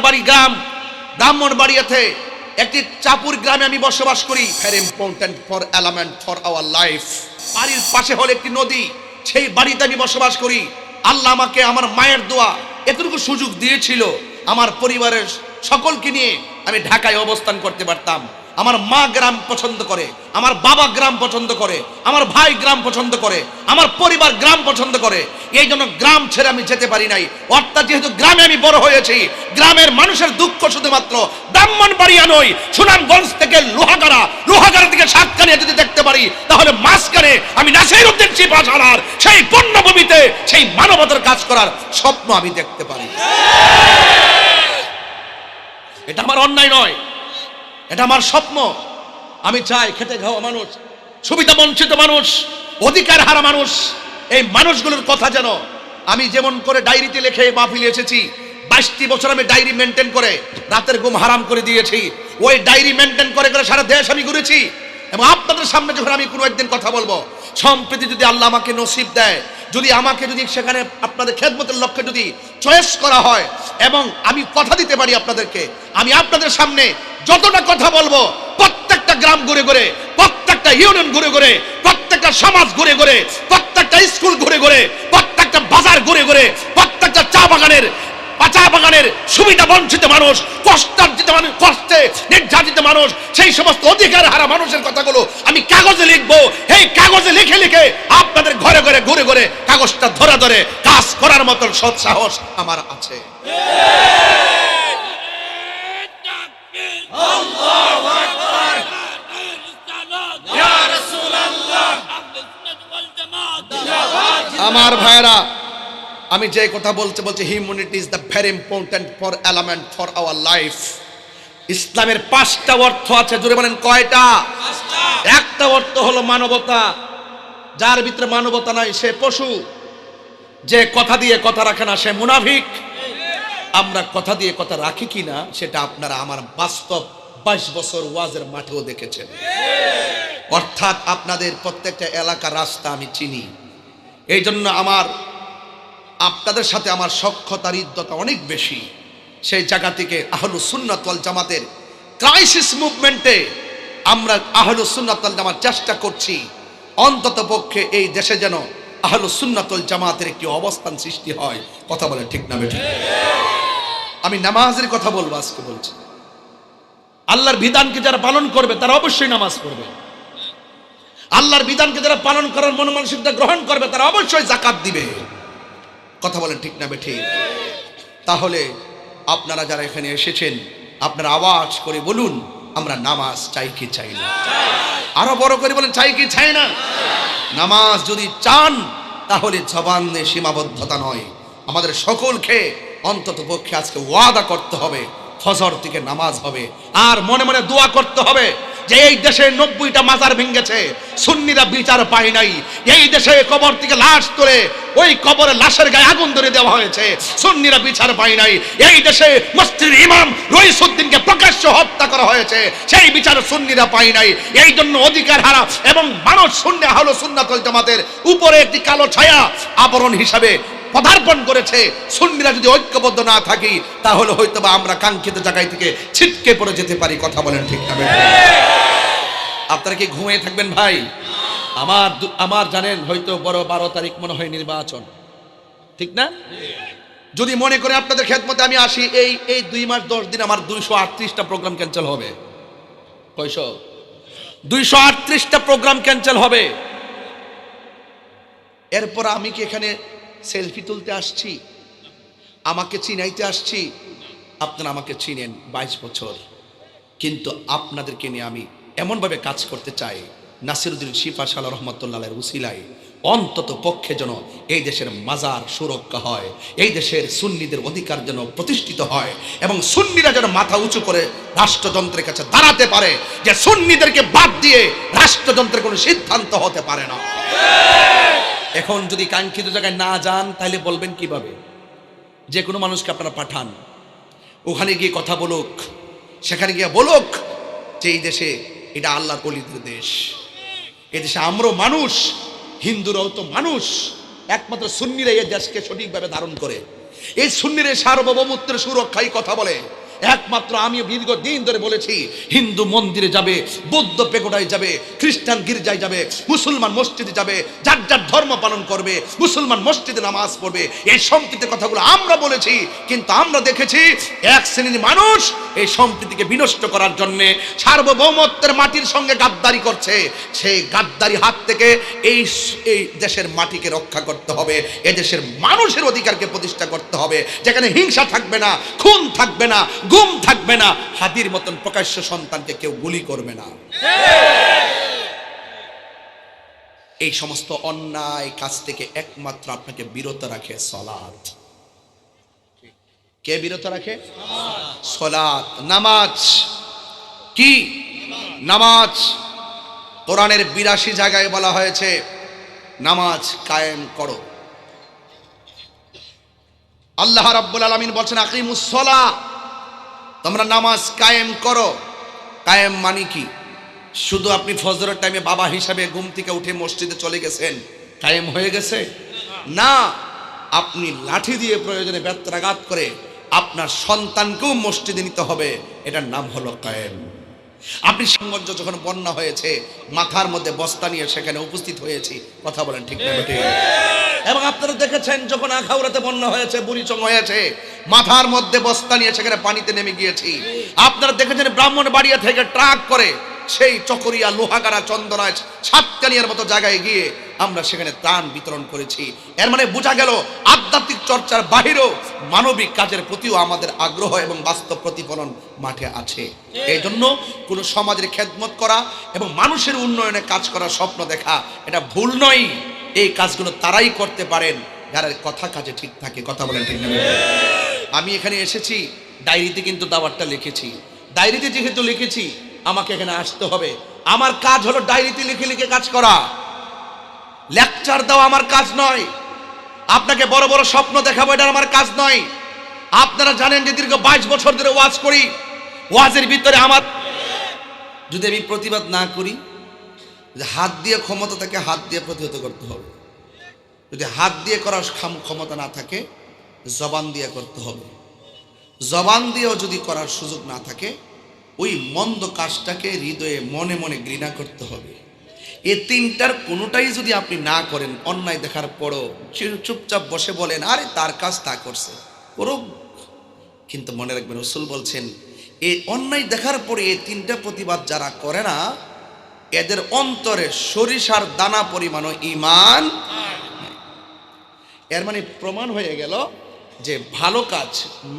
বাড়ি গ্রাম, ব্রাহ্মণবাড়িয়াতে একটি চাপুর গ্রামে আমি বসবাস করি। Very important for element for our life. বাড়ির পাশে হলো একটি নদী, সেই বাড়িতে আমি বসবাস করি। আল্লাহ আমাকে আমার মায়ের দোয়া এতটুকু সুযোগ দিয়েছিল, আমার পরিবারের সকলকে নিয়ে আমি ঢাকায় অবস্থান করতে পারতাম। আমার মা গ্রাম পছন্দ করে, আমার বাবা গ্রাম পছন্দ করে, আমার ভাই গ্রাম পছন্দ করে, আমার পরিবার গ্রাম পছন্দ করে। এই জন্য গ্রাম ছেড়ে আমি যেতে পারি নাই। অর্থাৎ যেহেতু গ্রামে আমি বড় হয়েছি, গ্রামের মানুষের দুঃখ শুধুমাত্র ব্রাহ্মণবাড়িয়া নয়, সুনামগঞ্জ থেকে লোহাগাড়া থেকে সাতকানিয়া যদি দেখতে পারি, তাহলে মাঝখানে আমি নাসিরউদ্দিন চিপাঝাড়ার সেই পুণ্যভূমিতে সেই মানবতার কাজ করার স্বপ্ন আমি দেখতে পারি। এটা আমার অন্যায় নয়, এটা আমার স্বপ্ন। আমি চাই খেটে খাওয়া মানুষ, সুবিধা বঞ্চিত মানুষ, অধিকার হারা মানুষ, এই মানুষগুলোর কথা যেন আমি যেমন করে ডায়েরিতে লিখে মাহফিলে এসেছি। 22টি বছর আমি ডায়েরি মেনটেন করে রাতের ঘুম হারাম করে দিয়েছি। ওই ডায়েরি মেনটেন করে করে সারা দেশ আমি ঘুরেছি। এবং আপনাদের সামনে যখন আমি কোনো একদিন কথা বলবো, সম্প্রতি যদি আল্লাহ আমাকে নসিব দেয়, যদি আমাকে যদি সেখানে আপনাদের খেদমতের লক্ষ্যে যদি চয়েস করা হয় এবং আমি কথা দিতে পারি আপনাদেরকে, আমি আপনাদের সামনে যতটা কথা বলবো, প্রত্যেকটা গ্রাম ঘুরে ঘুরে, প্রত্যেকটা ইউনিয়ন ঘুরে ঘুরে, প্রত্যেকটা সমাজ ঘুরে ঘুরে, প্রত্যেকটা স্কুল ঘুরে ঘুরে, প্রত্যেকটা বাজার ঘুরে ঘুরে, প্রত্যেকটা চা বাগানের সুবিধা বঞ্চিত মানুষ, কষ্টার্জিত মানুষ, কষ্টে নির্যাতিত মানুষ, সেই সমস্ত অধিকার হারা মানুষের কথাগুলো আমি কাগজে লিখবো। এই কাগজে লিখে লিখে আপনাদের ঘরে ঘরে ঘুরে ঘুরে কাগজটা ধরে ধরে কাজ করার মতন সৎ সাহস আমার আছে। আমার ভাইরা, আমি যে কথা বলছি, humanity is the very important for element for our life. ইসলামের 5টা অর্থ আছে, জোরে বলেন কয়টা? একটা অর্থ হলো মানবতা। যার ভিতরে মানবতা নাই সে পশু। যে কথা দিয়ে কথা রাখে না সে মুনাফিক। আমরা কথা দিয়ে কথা রাখি কিনা সেটা আপনারা আমার বাস্তব 22 বছর ওয়াজের মাঠেও দেখেছেন। অর্থাৎ আপনাদের প্রত্যেকটা এলাকার রাস্তা আমি চিনি। এই জন্য আপনাদের সাথে আমার সখ্যতার হৃদ্যতা অনেক বেশি। সেই জায়গা থেকে আহলুস সুন্নাত ওয়াল জামাতের ক্রাইসিস মুভমেন্টে আমরা আহলুস সুন্নাত ওয়াল জামাত চেষ্টা করছি অন্তত পক্ষে এই দেশে যেন আহলুস সুন্নাত ওয়াল জামাতের একটি অবস্থান সৃষ্টি হয়। কথা বলে ঠিক না বেঠিক? আমি নামাজের কথা বলবো, আজকে বলছি আল্লাহর বিধানকে যারা পালন করবে তারা অবশ্যই নামাজ পড়বে। আল্লাহর বিধানকে যারা পালন করার মন মানসিকতা গ্রহণ করবে তারা অবশ্যই যাকাত দিবে। কথা বলেন ঠিক না বেঠিক? তাহলে আপনারা যারা এখানে এসেছেন, আপনারা আওয়াজ করে বলুন, আমরা নামাজ চাই কি চাই না? আরো বড় করে বলেন, চাই কি চাই না? নামাজ যদি চান তাহলে জবানে সীমাবদ্ধতা নয়, আমাদের সকলকে অন্তত পক্ষে আজকে ওয়াদা করতে হবে ফজর থেকে নামাজ হবে। আর মনে মনে দোয়া করতে হবে যে এই দেশে 90টা মাজার ভেঙেছে, সুন্নিরা বিচার পায় নাই। এই দেশে কবর থেকে লাশ তুলে ওই কবরে লাশের গায়ে আগুন ধরে দেওয়া হয়েছে, সুন্নিরা বিচার পায় নাই। এই দেশে মসজিদের ইমাম রইসউদ্দিনকে প্রকাশ্য হত্যা করা হয়েছে, সেই বিচার সুন্নিরা পায় নাই। এই জন্য অধিকার হারা এবং মানুষ সুন্নি আহলে সুন্নাত ওয়াল জামাতের উপরে একটি কালো ছায়া আবরণ হিসাবে পদার্পণ করেছে। সুন্নিরা যদি ঐক্যবদ্ধ না থাকি তাহলে হয়তো বা আমরা কাঙ্ক্ষিত জায়গায় থেকে ছিটকে পড়ে যেতে পারি। কথা বলেন ঠিক না? আপনারা কি ঘুমিয়ে থাকবেন ভাই? আমার জানেন হয়তো বড় 12 তারিখ মনে হয় নির্বাচন, ঠিক না? যদি মনে করে আপনাদের খেদমতে আমি আসি, এই 2 মাস 10 দিন আমার 238টা প্রোগ্রাম ক্যান্সেল হবে। কয়শো? 238টা প্রোগ্রাম ক্যান্সেল হবে। এরপর আমি কি এখানে সেলফি তুলতে আসছি? আমাকে চিনাইতে আসছি? আপনারা আমাকে চিনেন 22 বছর, কিন্তু আপনাদেরকে নিয়ে আমি এমনভাবে কাজ করতে চাই নাসিরউদ্দিন চিপাঝাড়া রহমতুল্লাহের উসিলায় অন্তত পক্ষে যেন এই দেশের মাজার সুরক্ষা হয়, এই দেশের সুন্নিদের অধিকার যেন প্রতিষ্ঠিত হয় এবং সুন্নিরা যেন মাথা উঁচু করে রাষ্ট্রযন্ত্রের কাছে দাঁড়াতে পারে যে সুন্নিদেরকে বাদ দিয়ে রাষ্ট্রযন্ত্রের কোনো সিদ্ধান্ত হতে পারে না। এখন যদি কাঙ্ক্ষিত জায়গায় না যান তাহলে বলবেন কিভাবে? যে কোনো মানুষকে আপনারা পাঠান, ওখানে গিয়ে কথা বলুক, সেখানে গিয়ে বলুক যে এই দেশে এটা আল্লাহর ওলিদের দেশ, এদেশে আমরাও মানুষ, হিন্দুরাও তো মানুষ, একমাত্র সুন্নিরা এই দেশকে সঠিকভাবে ধারণ করে। এই সুন্নির সার্বভৌমত্বের সুরক্ষায় কথা বলে। একমাত্র আমি দীর্ঘদিন ধরে বলেছি, হিন্দু মন্দিরে যাবে, বৌদ্ধ পেগোডায় যাবে, খ্রিস্টান গির্জায় যাবে, মুসলমান মসজিদে যাবে, যার যার ধর্ম পালন করবে, মুসলমান মসজিদে নামাজ পড়বে, এই সম্প্রীতির কথাগুলো আমরা বলেছি। কিন্তু আমরা দেখেছি এক শ্রেণীর মানুষ এই সম্প্রীতিকে বিনষ্ট করার জন্য সার্বভৌমত্বের মাটির সঙ্গে গাদ্দারি করছে। সেই গাদ্দারি হাত থেকে এই দেশের মাটিকে রক্ষা করতে হবে, এ দেশের মানুষের অধিকারকে প্রতিষ্ঠা করতে হবে, যেখানে হিংসা থাকবে না, খুন থাকবে না, গুম থাকবে না, হাদির মতন প্রকাশ্য সন্তানকে কেউ গুলি করবে না। এই সমস্ত অন্যায় কাজ থেকে একমাত্র আপনাকে বিরত রাখে সালাত। কে বিরত রাখে? সালাত, নামাজ। কি নামাজ? কোরআনের 82 জায়গায় বলা হয়েছে নামাজ কায়েম করো। আল্লাহ রাব্বুল আলামিন বলছেন আকিমুস সালাহ, তোমরা নামাজ কায়েম করো। কায়েম মানে কি? শুধু আপনি ফজরের টাইমে বাবা হিসাবে ঘুম থেকে উঠে মসজিদে চলে গেছেন, কায়েম হয়ে গেছে? না, আপনি লাঠি দিয়ে প্রয়োজনে ব্যত্রাঘাত করে আপনার সন্তানকেও মসজিদে নিতে হবে, এটার নাম হলো কায়েম। আপনি সংগঞ্জ যখন বন্যা হয়েছে, মাথার মধ্যে বস্তা নিয়ে সেখানে উপস্থিত হয়েছি, কথা বলেন ঠিক না বেঠিক? এবং আপনারা দেখেছেন যখন আখাউড়াতে বন্যা হয়েছে, বুড়িচং হয়েছে, মাথার মধ্যে বস্তা নিয়ে সেখানে পানিতে নেমে গিয়েছি। আপনারা দেখেছেন ব্রাহ্মণবাড়িয়া থেকে ট্রাক করে সেই চকরিয়া, লোহাগাড়া, চন্দনায়, সাতকানিয়ার মতো জায়গায় গিয়ে আমরা সেখানে ত্রাণ বিতরণ করেছি। এর মানে বোঝা গেল আধ্যাত্মিক চর্চার বাহিরেও মানবিক কাজের প্রতিও আমাদের আগ্রহ এবং বাস্তব প্রতিফলন মাঠে আছে। এই জন্য কোনো সমাজের খেদমত করা এবং মানুষের উন্নয়নে কাজ করার স্বপ্ন দেখা এটা ভুল নয়। এই কাজগুলো তারাই করতে পারেন যারা কথা কাজে ঠিক থাকে, কথা বলেন ঠিক না? আমি এখানে এসেছি, ডায়েরিতে কিন্তু দাওয়াতটা লিখেছি। ডায়েরিতে যেহেতু লিখেছি আমাকে এখানে আসতে হবে। আমার কাজ হলো ডায়েরিতে লিখে লিখে কাজ করা, লেকচার দেওয়া আমার কাজ নয়। আপনাকে বড় বড় স্বপ্ন দেখাবো, এটা আমার কাজ নয়। আপনারা জানেন যে দীর্ঘ 22 বছর ধরে ওয়াজ করি। ওয়াজের ভিতরে আমার যদি আমি প্রতিবাদ না করি, হাত দিয়ে ক্ষমতা থাকে, হাত দিয়ে প্রতিহত করতে হবে। যদি হাত দিয়ে করার ক্ষমতা না থাকে, জবান দিয়ে করতে হবে। জবান দিয়েও যদি করার সুযোগ না থাকে, ওই মন্দ কাজটাকে হৃদয়ে মনে মনে ঘৃণা করতে হবে। এই তিনটার কোনোটাই যদি আপনি না করেন, অন্যায় দেখার পরও চুপচাপ বসে বলেন আরে তার কাজ তা করছে, করুক, কিন্তু মনে রাখবেন রাসূল বলছেন এই অন্যায় দেখার পরে এই তিনটা প্রতিবাদ যারা করে না, এদের অন্তরে সরিষার দানা পরিমাণও ঈমান। এর মানে প্রমাণ হয়ে গেল যে ভালো কাজ,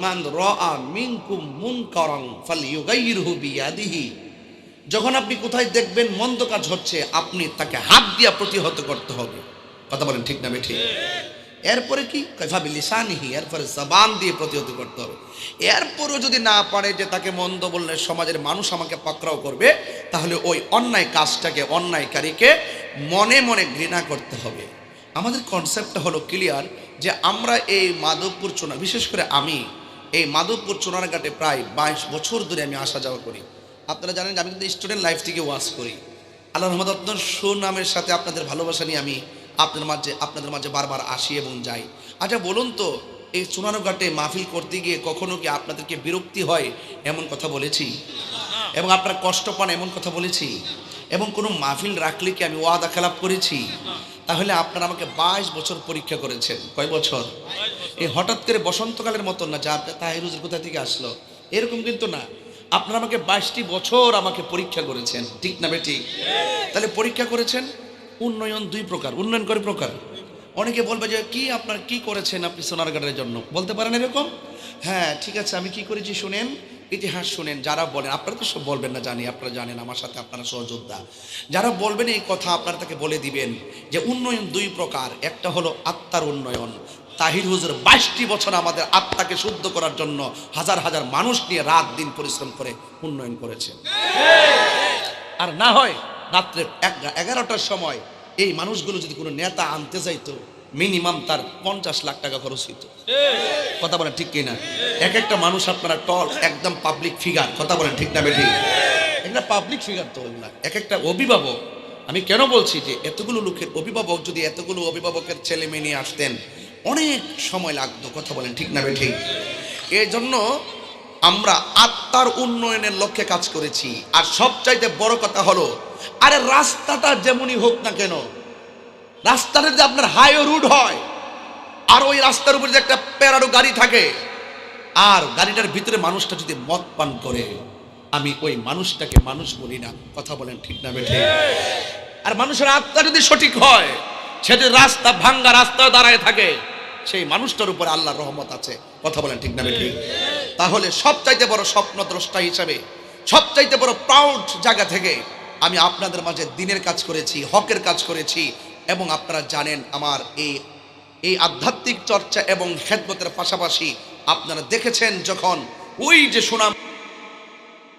মান রাআ মিনকুম মুনকারান ফালইউগাইরহু বিয়াদিহি, যখন আপনি কোথায় দেখবেন মন্দ কাজ হচ্ছে, আপনি তাকে হাত দিয়ে প্রতিহত করতে হবে, কথা বলেন ঠিক না বেঠিক? এরপরে কি কাইফা বিলিসানিহি, এরপরে জবান দিয়ে প্রতিহত করতে হবে। এরপরও যদি না পারে যে তাকে মন্দ বললে সমাজের মানুষ আমাকে পাকড়াও করবে, তাহলে ওই অন্যায় কাজটাকে, অন্যায়কারীকে মনে মনে ঘৃণা করতে হবে। আমাদের কনসেপ্টটা হলো ক্লিয়ার যে আমরা এই মাধবপুর চুনার, বিশেষ করে আমি এই মাধবপুর চুনারঘাটে প্রায় 22 বছর ধরে আমি আসা যাওয়া করি। আপনারা জানেন যে আমি কিন্তু স্টুডেন্ট লাইফ থেকে ওয়াজ করি। আল্লাহর রহমতে আপনার সুনামের সাথে আপনাদের ভালোবাসা নিয়ে আমি আপনাদের মাঝে বারবার আসি এবং যাই। আচ্ছা বলুন তো, এই চুনারঘাটে মাহফিল করতে গিয়ে কখনো কি আপনাদেরকে বিরক্তি হয় এমন কথা বলেছি? এবং আপনারা কষ্ট পান এমন কথা বলেছি? এবং কোনো মাহফিল রাখলে কি আমি ওয়াদা খেলাপ করেছি? তাহলে আপনারা আমাকে 22 বছর পরীক্ষা করেছেন। কয় বছর? এই হঠাৎ করে বসন্তকালের মতন না, যা তাহির হুজুর কোথা থেকে আসলো এরকম কিন্তু না। আপনারা আমাকে 22টি বছর আমাকে পরীক্ষা করেছেন, ঠিক না বেঠিক? তাহলে পরীক্ষা করেছেন। উন্নয়ন 2 প্রকার, উন্নয়ন করে প্রকার। অনেকে বলবে যে কি আপনার কি করেছেন আপনি সোনারঘাটের জন্য, বলতে পারেন এরকম? হ্যাঁ ঠিক আছে, আমি কি করেছি শুনেন, ইতিহাস শুনেন। যারা বলেন, আপনারা তো সব বলবেন না জানি, আপনারা জানেন, আমার সাথে আপনারা সহযোদ্ধা। যারা বলবেন এই কথা আপনারা তাকে বলে দিবেন যে উন্নয়ন 2 প্রকার। একটা হলো আত্মার উন্নয়ন। তাহির হুজুর 22টি বছর আমাদের আত্মাকে শুদ্ধ করার জন্য হাজার হাজার মানুষ নিয়ে রাত দিন পরিশ্রম করে উন্নয়ন করেছে। আর না হয় রাত্রে 11টার সময় এই মানুষগুলো যদি কোনো নেতা আনতে যাইতো, মিনিমাম তার 50 লাখ টাকা খরচ হইত, কথা বলেন ঠিক কিনা? এক একটা মানুষ আপনারা টল একদম পাবলিক ফিগার, কথা বলেন ঠিক না বেঠিক? একটা পাবলিক ফিগার তো ওগুলা। এক একটা অভিভাবক, আমি কেন বলছি যে এতগুলো লোকের অভিভাবক যদি এতগুলো অভিভাবকের ছেলে মেয়ে নিয়ে আসতেন, অনেক সময় লাগতো। কথা বলেন ঠিক না ঠিক? এই জন্য আমরা আত্মার উন্নয়নের লক্ষ্যে কাজ করেছি। আর সবচাইতে বড় কথা হলো, আরে রাস্তাটা যেমনই হোক না কেন, রাস্তাটা যদি আপনার হাইওয়ে রুট হয়, আর ওই রাস্তার উপরে যে একটা প্যারাডো গাড়ি থাকে, আর গাড়িটার ভিতরে মানুষটা যদি মদ পান করে, আমি ওই মানুষটাকে মানুষ বলি না। কথা বলেন ঠিক না বেঠে? আর মানুষের আত্মা যদি সঠিক হয়, সে যদি রাস্তা ভাঙ্গা রাস্তায় দাঁড়ায় থাকে, সেই মানুষটার উপর আল্লাহর রহমত আছে। কথা বলেন ঠিক না বেঠে? তাহলে সবচাইতে বড় স্বপ্নদ্রষ্টা হিসাবে, সবচাইতে বড় প্রাউড জায়গা থেকে আমি আপনাদের মাঝে দ্বীনের কাজ করেছি, হকের কাজ করেছি। এবং আপনারা জানেন, আমার এই আধ্যাত্মিক চর্চা এবং খেদমতের পাশাপাশি আপনারা দেখেছেন, যখন ওই যে সুনাম